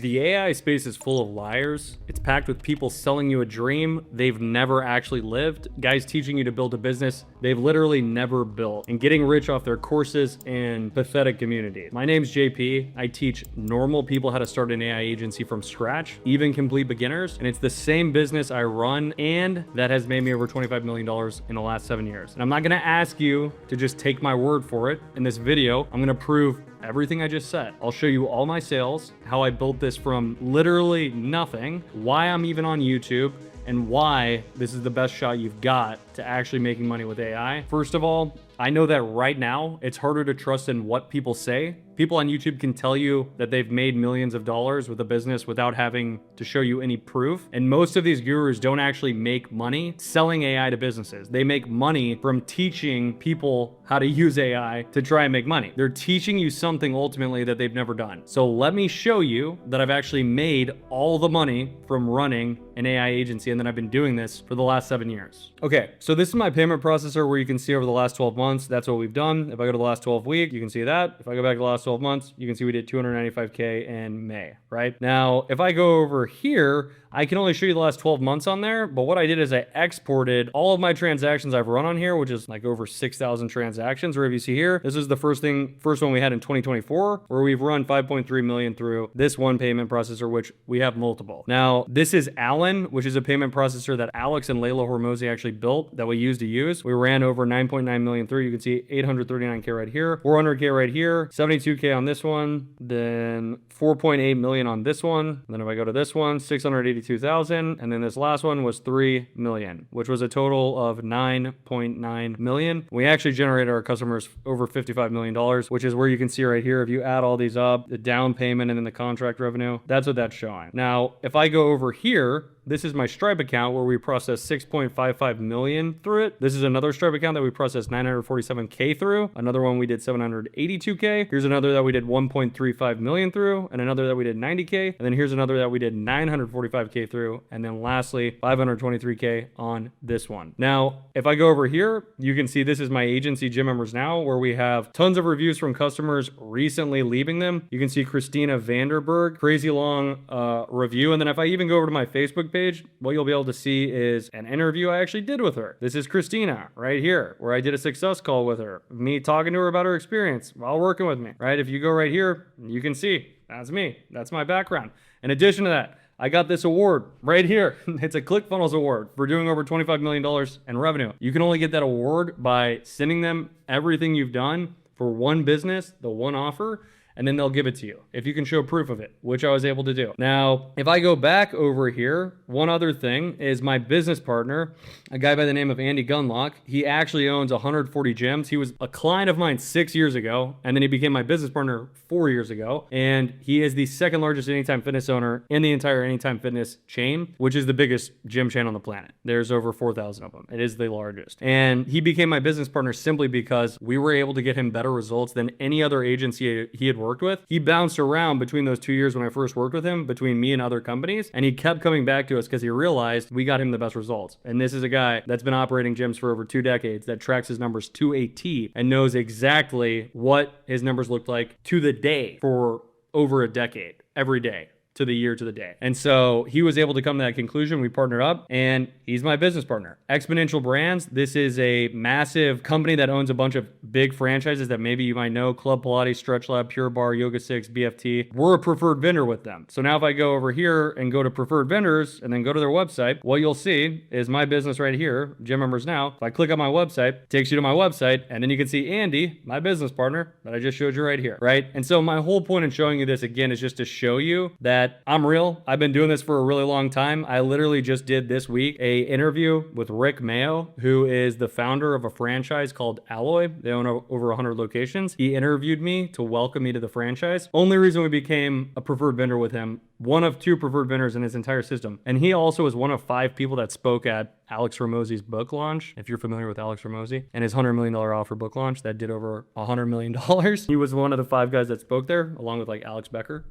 The AI space is full of liars. It's packed with people selling you a dream they've never actually lived, guys teaching you to build a business they've literally never built, and getting rich off their courses and pathetic communities. My name's JP. I teach normal people how to start an AI agency from scratch, even complete beginners, and it's the same business I run and that has made me over $25 million in the last 7 years. And I'm not gonna ask you to just take my word for it. In this video, I'm gonna prove everything I just said. I'll show you all my sales, how I built this from literally nothing, why I'm even on YouTube, and why this is the best shot you've got to actually making money with AI. First of all, I know that right now it's harder to trust in what people say. People on YouTube can tell you that they've made millions of dollars with a business without having to show you any proof. And most of these gurus don't actually make money selling AI to businesses. They make money from teaching people how to use AI to try and make money. They're teaching you something ultimately that they've never done. So let me show you that I've actually made all the money from running an AI agency, and then I've been doing this for the last 7 years. Okay, so this is my payment processor where you can see over the last 12 months, that's what we've done. If I go to the last 12 weeks, you can see that. If I go back to the last 12 months, you can see we did 295K in May, right? Now, if I go over here, I can only show you the last 12 months on there, but what I did is I exported all of my transactions I've run on here, which is like over 6,000 transactions. Or if you see here, this is the first one we had in 2024, where we've run 5.3 million through this one payment processor, which we have multiple. Now, this is Alan, which is a payment processor that Alex and Layla Hormozi actually built that we used to use. We ran over 9.9 million through. You can see 839K right here, 400K right here, 72K on this one, then 4.8 million on this one. And then if I go to this one, 682,000. And then this last one was 3 million, which was a total of 9.9 million. We actually generated our customers over $55 million, which is where you can see right here. If you add all these up, the down payment and then the contract revenue, that's what that's showing. Now, if I go over here, this is my Stripe account where we processed 6.55 million through it. This is another Stripe account that we processed 947K through. Another one we did 782K. Here's another that we did 1.35 million through, and another that we did 90K. And then here's another that we did 945K through. And then lastly, 523K on this one. Now, if I go over here, you can see this is my agency gym members now, where we have tons of reviews from customers recently leaving them. You can see Christina Vanderberg, crazy long review. And then if I even go over to my Facebook page, what you'll be able to see is an interview I actually did with her. This is Christina right here, where I did a success call with her, me talking to her about her experience while working with me, right? If you go right here, you can see that's me. That's my background. In addition to that, I got this award right here. It's a ClickFunnels award for doing over $25 million in revenue. You can only get that award by sending them everything you've done for one business, the one offer, and then they'll give it to you if you can show proof of it, which I was able to do. Now, if I go back over here, one other thing is my business partner, a guy by the name of Andy Gunlock. He actually owns 140 gyms. He was a client of mine 6 years ago, and then he became my business partner 4 years ago. And he is the second largest Anytime Fitness owner in the entire Anytime Fitness chain, which is the biggest gym chain on the planet. There's over 4,000 of them. It is the largest. And he became my business partner simply because we were able to get him better results than any other agency he had worked with. He bounced around between those 2 years when I first worked with him, between me and other companies, and he kept coming back to us because he realized we got him the best results. And this is a guy that's been operating gyms for over 2 decades, that tracks his numbers to a T and knows exactly what his numbers looked like to the day for over a decade, every day, to the year, to the day. And so he was able to come to that conclusion. We partnered up, and he's my business partner. Exponential Brands, this is a massive company that owns a bunch of big franchises that maybe you might know: Club Pilates, Stretch Lab, Pure Barre, Yoga 6, BFT. We're a preferred vendor with them. So now if I go over here and go to preferred vendors and then go to their website, what you'll see is my business right here, Gym Members Now. If I click on my website, it takes you to my website, and then you can see Andy, my business partner that I just showed you right here, right? And so my whole point in showing you this again is just to show you that I'm real. I've been doing this for a really long time. I literally just did this week a interview with Rick Mayo, who is the founder of a franchise called Alloy. They own over 100 locations. He interviewed me to welcome me to the franchise. Only reason we became a preferred vendor with him, one of 2 preferred vendors in his entire system. And he also was one of 5 people that spoke at Alex Hormozi's book launch, if you're familiar with Alex Hormozi, and his $100 million offer book launch that did over $100 million. He was one of the 5 guys that spoke there, along with like Alex Becker.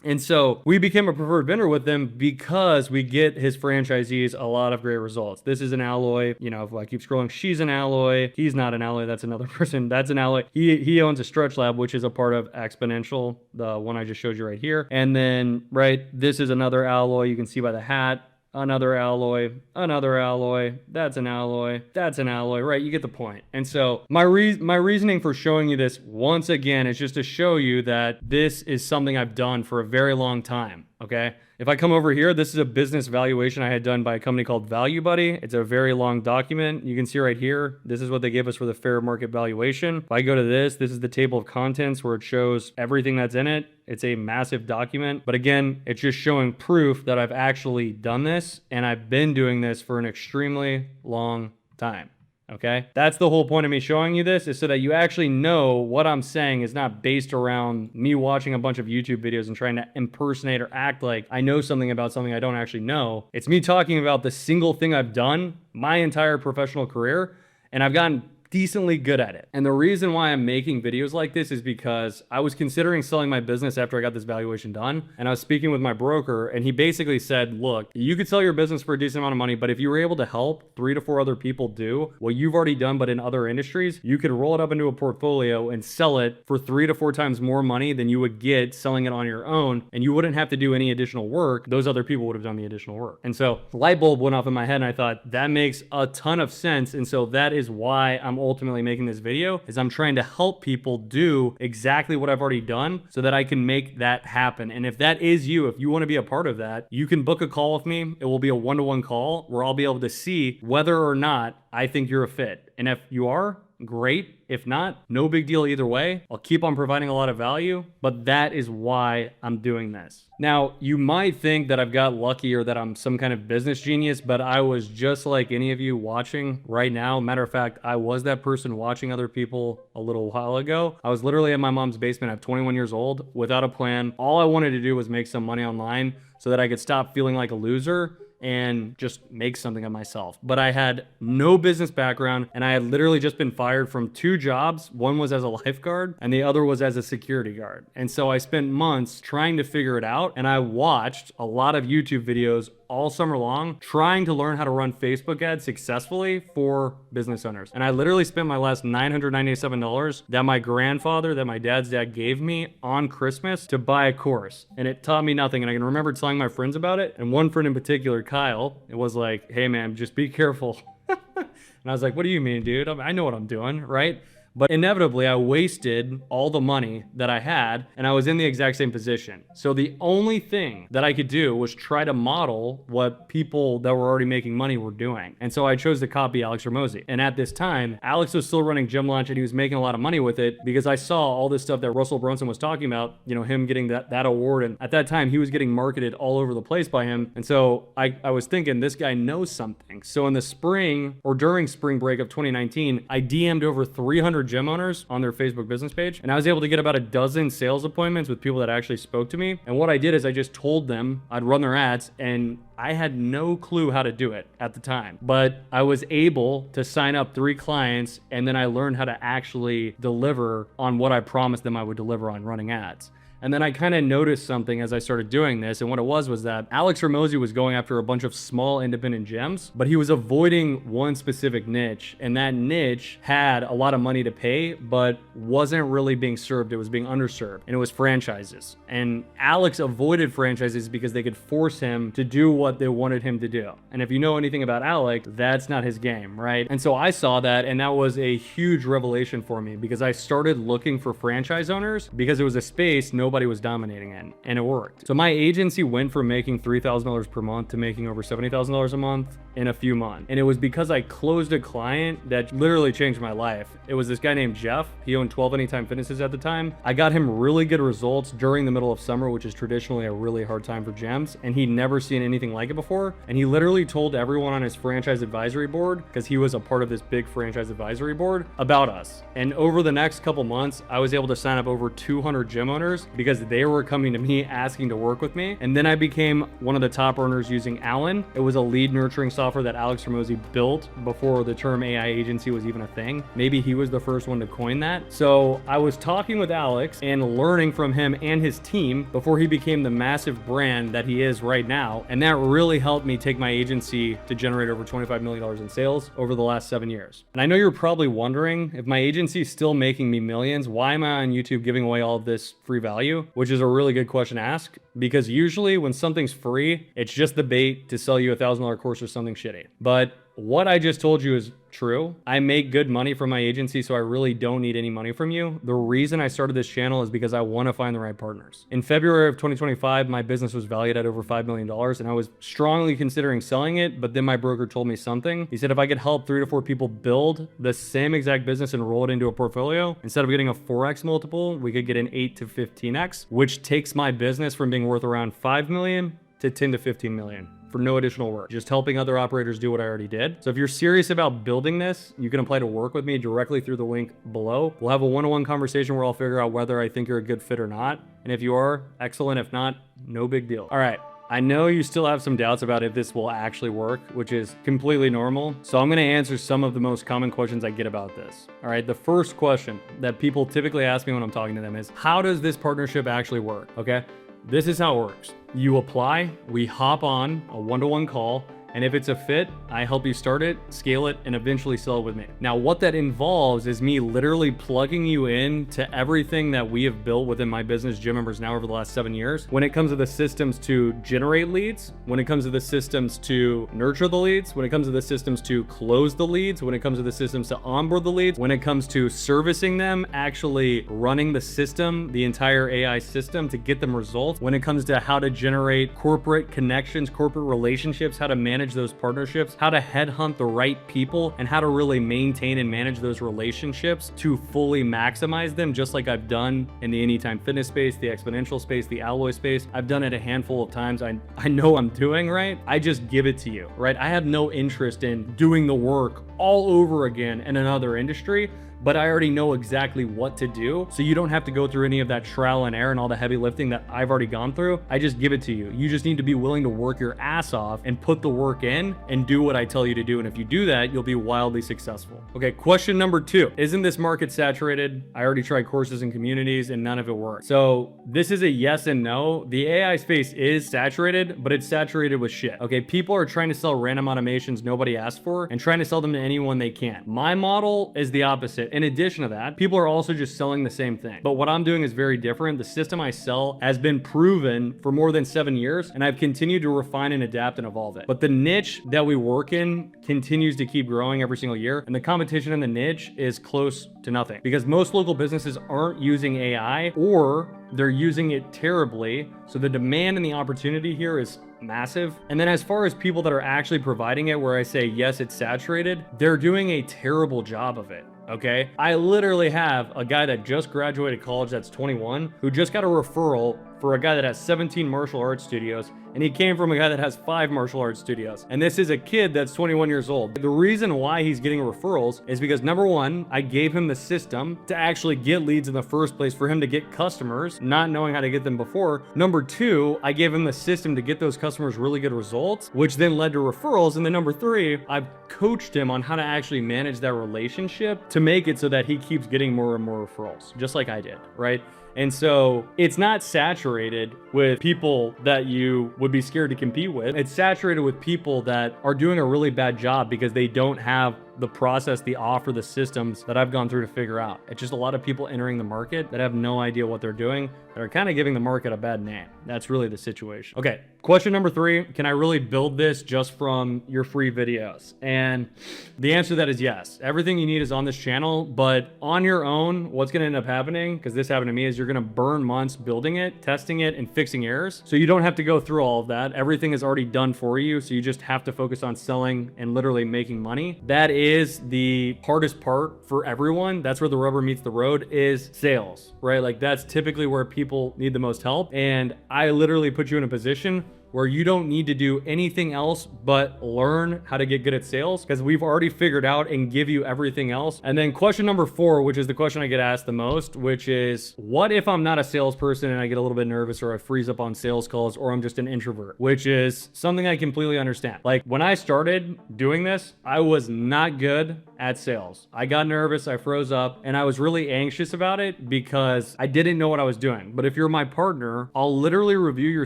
And so we became a preferred vendor with them because we get his franchisees a lot of great results. This is an alloy. You know, if I keep scrolling, she's an alloy. He's not an alloy. That's another person. That's an alloy. He owns a stretch lab, which is a part of Exponential, the one I just showed you right here. And then, right, this is another alloy. You can see by the hat. Another alloy, that's an alloy, right? You get the point. And so my reasoning for showing you this once again is just to show you that this is something I've done for a very long time, okay? If I come over here, this is a business valuation I had done by a company called Value Buddy. It's a very long document. You can see right here, this is what they give us for the fair market valuation. If I go to this is the table of contents where it shows everything that's in it. It's a massive document, but again, it's just showing proof that I've actually done this and I've been doing this for an extremely long time. Okay, that's the whole point of me showing you this, is so that you actually know what I'm saying is not based around me watching a bunch of YouTube videos and trying to impersonate or act like I know something about something I don't actually know. It's me talking about the single thing I've done my entire professional career, and I've gotten decently good at it. And the reason why I'm making videos like this is because I was considering selling my business after I got this valuation done. And I was speaking with my broker and he basically said, look, you could sell your business for a decent amount of money, but if you were able to help 3 to 4 other people do what you've already done, but in other industries, you could roll it up into a portfolio and sell it for 3 to 4 times more money than you would get selling it on your own. And you wouldn't have to do any additional work. Those other people would have done the additional work. And so the light bulb went off in my head and I thought that makes a ton of sense. And so that is why I'm ultimately making this video, is I'm trying to help people do exactly what I've already done so that I can make that happen. And if that is you, if you want to be a part of that, you can book a call with me. It will be a one-to-one call where I'll be able to see whether or not I think you're a fit. And if you are, great. If not, no big deal either way. I'll keep on providing a lot of value, but that is why I'm doing this. Now, you might think that I've got lucky or that I'm some kind of business genius, but I was just like any of you watching right now. Matter of fact, I was that person watching other people a little while ago. I was literally in my mom's basement at 21 years old without a plan. All I wanted to do was make some money online so that I could stop feeling like a loser and just make something of myself. But I had no business background and I had literally just been fired from 2 jobs. One was as a lifeguard and the other was as a security guard. And so I spent months trying to figure it out, and I watched a lot of YouTube videos all summer long trying to learn how to run Facebook ads successfully for business owners. And I literally spent my last $997 that my grandfather, that my dad's dad gave me on Christmas to buy a course. And it taught me nothing. And I can remember telling my friends about it. And one friend in particular, Kyle, it was like, hey man, just be careful. And I was like, what do you mean, dude? I know what I'm doing, right? But inevitably, I wasted all the money that I had, and I was in the exact same position. So the only thing that I could do was try to model what people that were already making money were doing. And so I chose to copy Alex Hormozi. And at this time, Alex was still running Gym Launch, and he was making a lot of money with it because I saw all this stuff that Russell Brunson was talking about, you know, him getting that award. And at that time, he was getting marketed all over the place by him. And so I was thinking, this guy knows something. So in the spring or during spring break of 2019, I DM'd over 300 gym owners on their Facebook business page. And I was able to get about a dozen sales appointments with people that actually spoke to me. And what I did is I just told them I'd run their ads, and I had no clue how to do it at the time. But I was able to sign up 3 clients, and then I learned how to actually deliver on what I promised them I would deliver on running ads. And then I kind of noticed something as I started doing this. And what it was that Alex Hormozi was going after a bunch of small independent gyms, but he was avoiding one specific niche. And that niche had a lot of money to pay, but wasn't really being served. It was being underserved. And it was franchises. And Alex avoided franchises because they could force him to do what they wanted him to do. And if you know anything about Alex, that's not his game, right? And so I saw that, and that was a huge revelation for me because I started looking for franchise owners because it was a space nobody was dominating in, and it worked. So my agency went from making $3,000 per month to making over $70,000 a month in a few months. And it was because I closed a client that literally changed my life. It was this guy named Jeff. He owned 12 Anytime Fitnesses at the time. I got him really good results during the middle of summer, which is traditionally a really hard time for gyms. And he'd never seen anything like it before. And he literally told everyone on his franchise advisory board, because he was a part of this big franchise advisory board, about us. And over the next couple months, I was able to sign up over 200 gym owners because they were coming to me asking to work with me. And then I became one of the top earners using Alan. It was a lead nurturing software that Alex Ramosi built before the term AI agency was even a thing. Maybe he was the first one to coin that. So I was talking with Alex and learning from him and his team before he became the massive brand that he is right now. And that really helped me take my agency to generate over $25 million in sales over the last 7 years. And I know you're probably wondering, if my agency is still making me millions, why am I on YouTube giving away all of this free value? Which is a really good question to ask, because usually when something's free, it's just the bait to sell you $1,000 course or something shitty. But what I just told you is true. I make good money from my agency, so I really don't need any money from you. The reason I started this channel is because I want to find the right partners. In February of 2025, my business was valued at over $5 million, and I was strongly considering selling it, but then my broker told me something. He said if I could help 3 to 4 people build the same exact business and roll it into a portfolio, instead of getting a 4x multiple, we could get an 8 to 15x, which takes my business from being worth around 5 million to 10 to 15 million. For no additional work, just helping other operators do what I already did. So if you're serious about building this, you can apply to work with me directly through the link below. We'll have a one-on-one conversation where I'll figure out whether I think you're a good fit or not. And if you are, excellent. If not, no big deal. All right. I know you still have some doubts about if this will actually work, which is completely normal. So I'm going to answer some of the most common questions I get about this. All right. The first question that people typically ask me when I'm talking to them is, how does this partnership actually work? Okay. This is how it works. You apply, we hop on a one-to-one call, and if it's a fit, I help you start it, scale it, and eventually sell it with me. Now, what that involves is me literally plugging you in to everything that we have built within my business, gym members now over the last 7 years. When it comes to the systems to generate leads, when it comes to the systems to nurture the leads, when it comes to the systems to close the leads, when it comes to the systems to onboard the leads, when it comes to servicing them, actually running the system, the entire AI system to get them results, when it comes to how to generate corporate connections, corporate relationships, how to manage those partnerships, how to headhunt the right people, and how to really maintain and manage those relationships to fully maximize them, just like I've done in the Anytime Fitness space, the exponential space, the alloy space. I've done it a handful of times. I know I'm doing right. I just give it to you, right? I have no interest in doing the work all over again in another industry, but I already know exactly what to do. So you don't have to go through any of that trial and error and all the heavy lifting that I've already gone through. I just give it to you. You just need to be willing to work your ass off and put the work in and do what I tell you to do. And if you do that, you'll be wildly successful. Okay, question number 2. Isn't this market saturated? I already tried courses and communities and none of it worked. So this is a yes and no. The AI space is saturated, but it's saturated with shit. Okay, people are trying to sell random automations nobody asked for and trying to sell them to anyone they can. My model is the opposite. In addition to that, people are also just selling the same thing. But what I'm doing is very different. The system I sell has been proven for more than 7 years, and I've continued to refine and adapt and evolve it. But the niche that we work in continues to keep growing every single year, and the competition in the niche is close to nothing because most local businesses aren't using AI, or they're using it terribly. So the demand and the opportunity here is massive. And then as far as people that are actually providing it, where I say, yes, it's saturated, they're doing a terrible job of it. Okay. I literally have a guy that just graduated college that's 21 who just got a referral for a guy that has 17 martial arts studios, and he came from a guy that has 5 martial arts studios. And this is a kid that's 21 years old. The reason why he's getting referrals is because, number 1, I gave him the system to actually get leads in the first place for him to get customers, not knowing how to get them before. Number 2, I gave him the system to get those customers really good results, which then led to referrals. And then number 3, I've coached him on how to actually manage that relationship to make it so that he keeps getting more and more referrals, just like I did, right? And so it's not saturated with people that you would be scared to compete with. It's saturated with people that are doing a really bad job because they don't have the process, the offer, the systems that I've gone through to figure out. It's just a lot of people entering the market that have no idea what they're doing, that are kind of giving the market a bad name. That's really the situation. Okay, question number 3, can I really build this just from your free videos? And the answer to that is yes. Everything you need is on this channel, but on your own, what's gonna end up happening, because this happened to me, is you're gonna burn months building it, testing it, and fixing errors. So you don't have to go through all of that. Everything is already done for you, so you just have to focus on selling and literally making money. That is the hardest part for everyone. That's where the rubber meets the road, is sales, right? Like that's typically where people need the most help. And I literally put you in a position where you don't need to do anything else but learn how to get good at sales, because we've already figured out and give you everything else. And then question number 4, which is the question I get asked the most, which is, what if I'm not a salesperson and I get a little bit nervous, or I freeze up on sales calls, or I'm just an introvert? Which is something I completely understand. Like, when I started doing this, I was not good at sales. I got nervous, I froze up, and I was really anxious about it because I didn't know what I was doing. But if you're my partner, I'll literally review your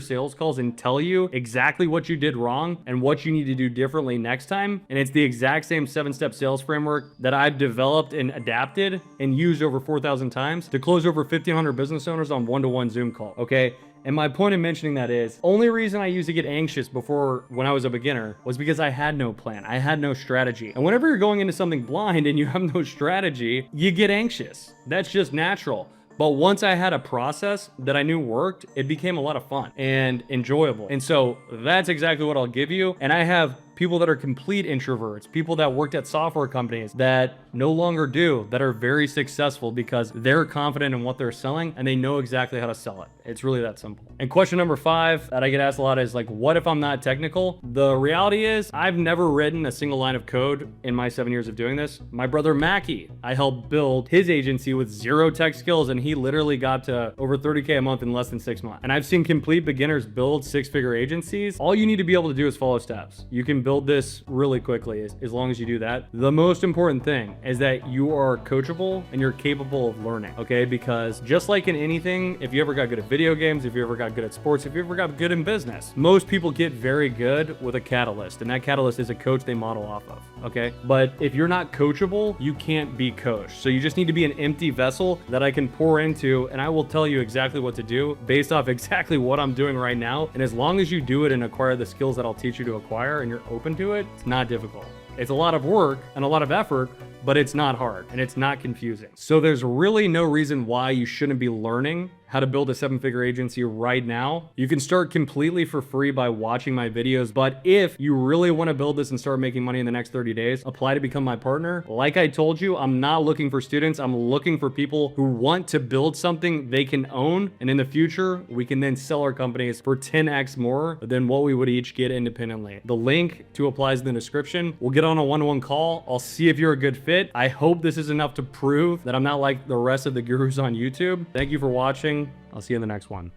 sales calls and tell you exactly what you did wrong and what you need to do differently next time. And it's the exact same 7-step sales framework that I've developed and adapted and used over 4,000 times to close over 1,500 business owners on one-to-one Zoom call, okay? And my point in mentioning that is, only reason I used to get anxious before when I was a beginner was because I had no plan. I had no strategy. And whenever you're going into something blind and you have no strategy, you get anxious. That's just natural. But once I had a process that I knew worked, it became a lot of fun and enjoyable. And so that's exactly what I'll give you. And I have people that are complete introverts, people that worked at software companies that no longer do, that are very successful because they're confident in what they're selling and they know exactly how to sell it. It's really that simple. And question number 5 that I get asked a lot is like, what if I'm not technical? The reality is I've never written a single line of code in my 7 years of doing this. My brother Mackie, I helped build his agency with 0 tech skills, and he literally got to over 30K a month in less than 6 months. And I've seen complete beginners build 6-figure agencies. All you need to be able to do is follow steps. You can build this really quickly as long as you do that. The most important thing is that you are coachable and you're capable of learning, okay? Because just like in anything, if you ever got good at video games, if you ever got good at sports, if you ever got good in business, most people get very good with a catalyst, and that catalyst is a coach they model off of, okay? But if you're not coachable, you can't be coached. So you just need to be an empty vessel that I can pour into, and I will tell you exactly what to do based off exactly what I'm doing right now. And as long as you do it and acquire the skills that I'll teach you to acquire and you're open to it, it's not difficult. It's a lot of work and a lot of effort, but it's not hard and it's not confusing. So there's really no reason why you shouldn't be learning how to build a 7-figure agency right now. You can start completely for free by watching my videos, but if you really want to build this and start making money in the next 30 days, apply to become my partner. Like I told you, I'm not looking for students. I'm looking for people who want to build something they can own, and in the future, we can then sell our companies for 10x more than what we would each get independently. The link to apply is in the description. We'll get on a one-to-one call. I'll see if you're a good fit. I hope this is enough to prove that I'm not like the rest of the gurus on YouTube. Thank you for watching. I'll see you in the next one.